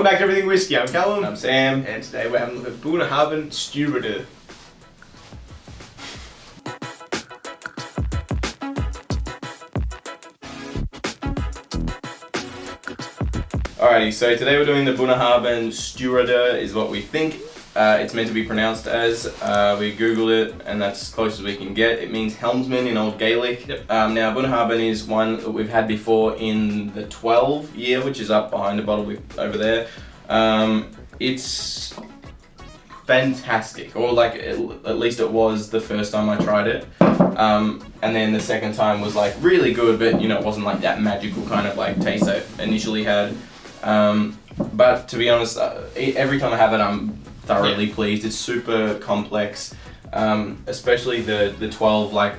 back to Everything Whiskey. I'm Callum. I'm Sam. And today we're having a look at Bunnahabhain Stiuireadair. Alrighty, so today we're doing the Bunnahabhain Stiuireadair is what we think it's meant to be pronounced as. We googled it and that's as close as we can get. It means helmsman in Old Gaelic. Yep. Now Bunnahabhain is one that we've had before in the 12 year, which is up behind the bottle over there. It's fantastic, or like at least it was the first time I tried it. And then the second time was like really good, but you know, it wasn't like that magical kind of like taste I initially had. But to be honest, every time I have it, I'm thoroughly pleased. It's super complex, especially the 12. Like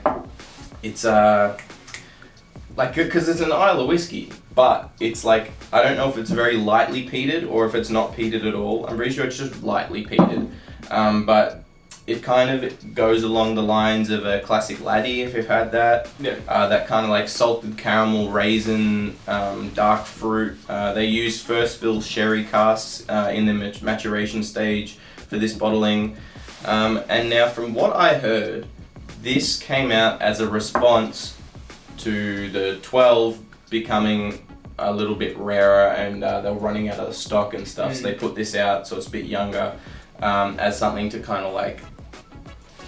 it's like because it's an Isle of whiskey, but it's like I don't know if it's very lightly peated or if it's not peated at all. I'm pretty sure it's just lightly peated, but it kind of goes along the lines of a classic laddie, if you've had that. Yeah. That kind of like salted caramel, raisin, dark fruit. They use first fill sherry casks in the maturation stage for this bottling. And now from what I heard, this came out as a response to the 12 becoming a little bit rarer and they were running out of stock and stuff. So they put this out so it's a bit younger as something to kind of like,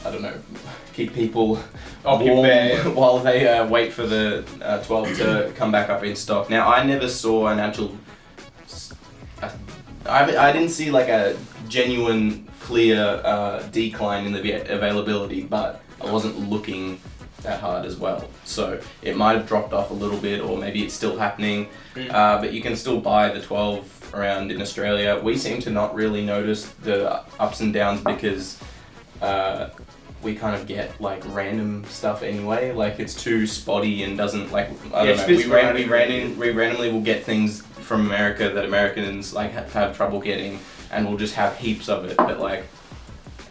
I don't know, keep people warm while they wait for the 12 to come back up in stock. Now, I never saw an actual... I didn't see like a genuine, clear decline in the availability, but I wasn't looking that hard as well. So it might have dropped off a little bit, or maybe it's still happening. But you can still buy the 12 around in Australia. We seem to not really notice the ups and downs because we kind of get like random stuff anyway. Like it's too spotty and doesn't like, I don't know. We randomly will get things from America that Americans like have trouble getting, and we'll just have heaps of it. But like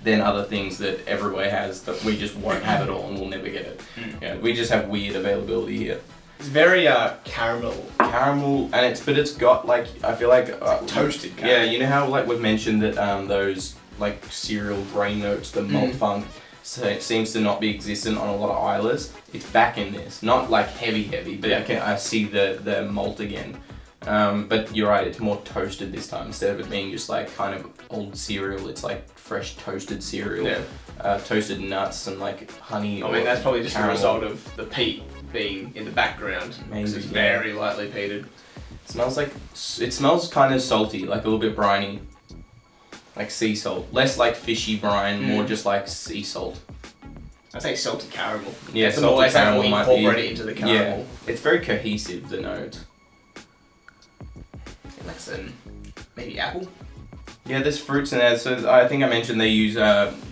then other things that everywhere has that we just won't have at all and we'll never get it. Yeah, we just have weird availability here. It's very caramel, and it's got like, I feel like toasted caramel. Yeah, you know how like we've mentioned that those like cereal grain notes, the malt funk, so it seems to not be existent on a lot of Islers. It's back in this, not like heavy, but I see the malt again. But you're right, it's more toasted this time. Instead of it being just like kind of old cereal, it's like fresh toasted cereal. Yeah. Toasted nuts and like honey. I mean, that's probably just caramel. a result of the peat being in the background. Maybe, it's very lightly peated. It smells kind of salty, like a little bit briny. Like sea salt. Less like fishy brine, more just like sea salt. I'd say salty caramel. Yeah, salty caramel might be. Incorporate it into the caramel. Yeah, it's very cohesive, the note. Like some, maybe apple? Yeah, there's fruits in there. So I think I mentioned they use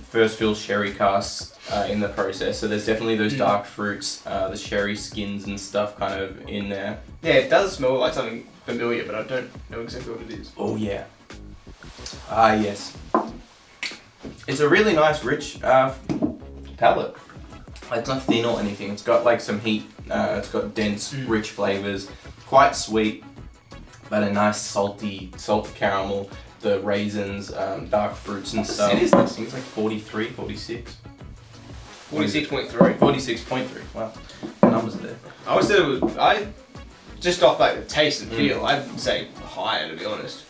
first fill sherry casks in the process. So there's definitely those dark fruits, the sherry skins and stuff kind of in there. Yeah, it does smell like something familiar, but I don't know exactly what it is. Oh yeah. Yes. It's a really nice, rich palate. It's not thin or anything. It's got like some heat. It's got dense, rich flavors. Quite sweet, but a nice salty caramel. The raisins, dark fruits and stuff. What is this? I think it's like 43, 46. 46.3. 46.3. Wow, the numbers are there. I just off like the taste and feel, I'd say higher, to be honest.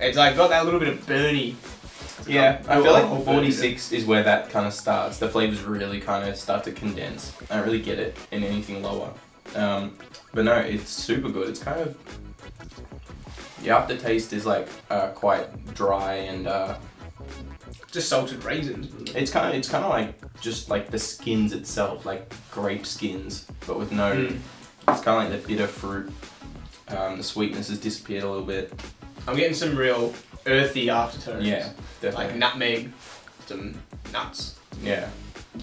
It's like got that little bit of burny. Yeah, I feel like 46 is where that kind of starts. The flavors really kind of start to condense. I don't really get it in anything lower. But no, it's super good. It's kind of, the aftertaste is like quite dry and just salted raisins. it's kind of like just like the skins itself, like grape skins, but with no. It's kind of like the bitter fruit. The sweetness has disappeared a little bit. I'm getting some real earthy aftertones. Yeah, definitely. Like nutmeg, some nuts. Yeah.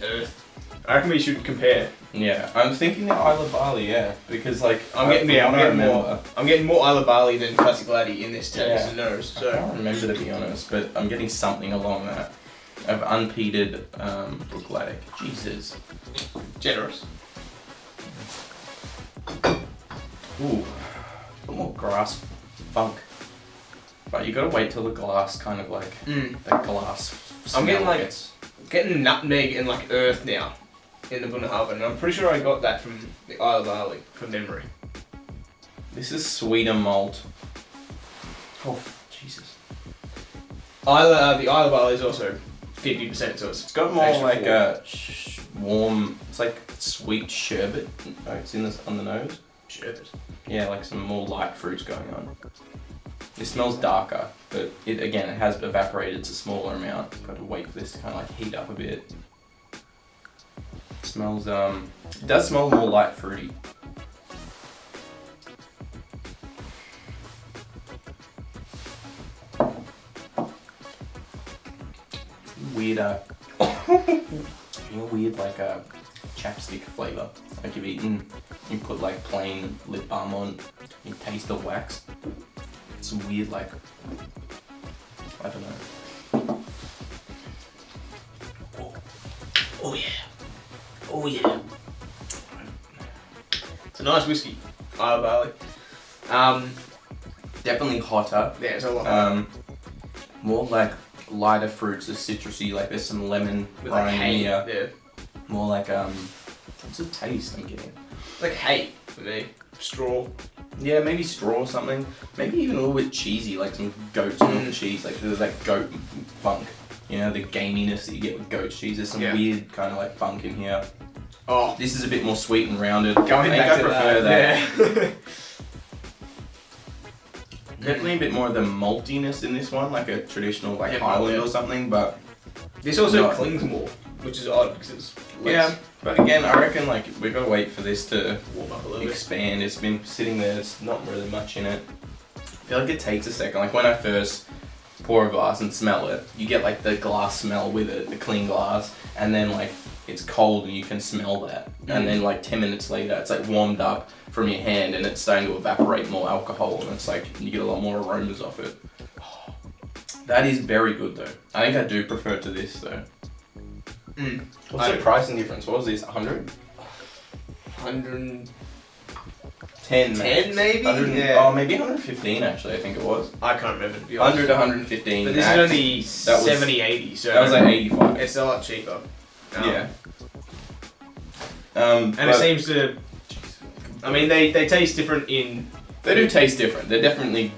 Earth. I reckon we should compare. Yeah, I'm thinking the Isle of Barley, yeah, because like I'm getting more Isle of Barley than classic laddie in this taste and nose. So I can't remember, to be honest, but I'm getting something along that of unpeated Brookladdick. Jesus, generous. Ooh, a bit more grass funk. But you gotta wait till the glass kind of like the glass. I'm getting smell like gets- getting nutmeg and like earth now in the Bunnahabhain, and I'm pretty sure I got that from the Isle of Barley from memory. This is sweeter malt. Oh Jesus! The Isle of Barley is also 50%, so It's got more extra like full. a warm. It's like sweet sherbet notes in this on the nose. Sherbet. Yeah, like some more light fruits going on. It smells darker, but it has evaporated to a smaller amount. Got to wait for this to kind of like heat up a bit. It smells it does smell more light fruity. Weird weird like a chapstick flavour. Like you've eaten, you put like plain lip balm on, you taste the wax. It's weird like, I don't know. Oh yeah. Oh yeah. It's a nice whiskey, Isle of Barley. Definitely hotter. Yeah, it's a lot. More like lighter fruits, the citrusy, like there's some lemon With like rind in hay. here. Yeah. More like what's the taste I'm getting? It's like hay for me. Straw. Yeah, maybe straw or something. Maybe even a little bit cheesy, like some goat's milk cheese. Like there's like goat funk. You know, the gaminess that you get with goat cheese. There's some weird kind of like funk in here. Oh, This is a bit more sweet and rounded. going I back think to I prefer that. Yeah. Definitely a bit more of the maltiness in this one, like a traditional like Yeah, Highland yeah. or something, but This also No. clings more, which is odd because it's yeah. less But again, I reckon like we've got to wait for this to warm up a little bit. expand. It's been sitting there, there's not really much in it. I feel like it takes a second. Like when I first pour a glass and smell it, you get like the glass smell with it, the clean glass, and then like it's cold and you can smell that. And then like 10 minutes later, it's like warmed up from your hand and it's starting to evaporate more alcohol and it's like you get a lot more aromas off it. That is very good though. I think I do prefer it to this though. What's the pricing difference? What was this? 100? 110 10 maybe? Yeah. Oh, maybe 115 actually, I think it was. I can't remember to be honest. 100 to 115. But this max. is only That was- 70, 80, so That was like 85. it's a lot cheaper. Yeah. And but it seems to, I mean, they taste different in. they do taste different. They're definitely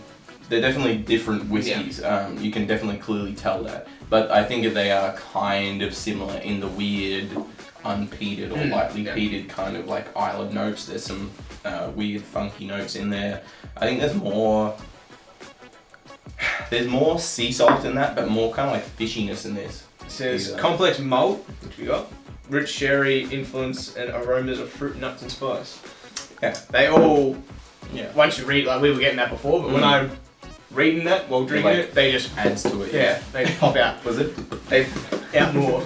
different whiskies. You can definitely clearly tell that. But I think that they are kind of similar in the weird, unpeated or lightly peated kind of like island notes. There's some weird, funky notes in there. I think there's more sea salt in that, but more kind of like fishiness in this. It says Either. complex malt, which we got, rich sherry influence and aromas of fruit, nuts and spice. Yeah. They all, Yeah. once you read, like we were getting that before, but when I'm reading that while drinking like, it, they just, Adds to it. yeah, they pop out. Was it? They out more.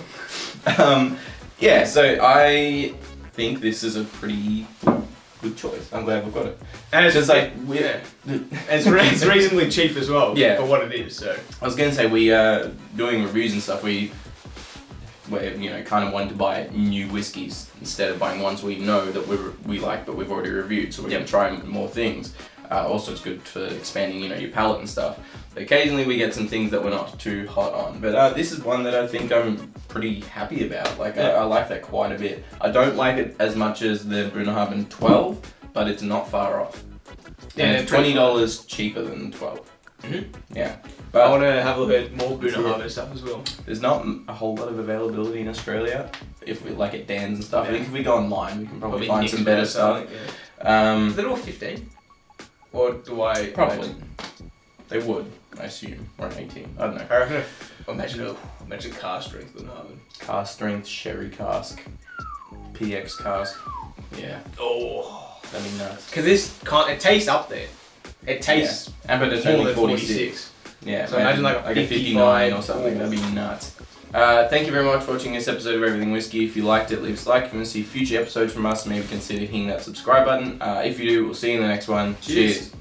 Yeah, so I think this is a pretty good choice. I'm glad we've got it. And it's Just just like, yeah. It's reasonably cheap as well, Yeah. for what it is, so. I was gonna say we doing reviews and stuff. We're kind of wanting to buy new whiskies instead of buying ones we know that we like but we've already reviewed. So we're gonna try more things. Also, it's good for expanding your palate and stuff. But occasionally we get some things that we're not too hot on. But this is one that I think I'm pretty happy about. Like I like that quite a bit. I don't like it as much as the Bunnahabhain 12, but it's not far off. Yeah, And it's $20 cheaper than 12. Yeah. But I want to have a look at more Bunnahabhain stuff as well. there's not a whole lot of availability in Australia. If we like at Dan's and stuff, I think if we go online, we can probably find some better stuff. Yeah. Is it all 15? Or do I Probably. They would, I assume, or an 18. I don't know. I reckon imagine car strength Bunnahabhain. Cask strength, sherry cask, PX cask. Yeah, Oh. that'd be nuts. Because it tastes up there. It tastes And but it's more only than 46. 46. Yeah, So imagine like a a 55 59 or something. That'd be nuts. Thank you very much for watching this episode of Everything Whiskey. If you liked it, leave us a like. If you want to see future episodes from us, maybe consider hitting that subscribe button. If you do, we'll see you in the next one. Cheers.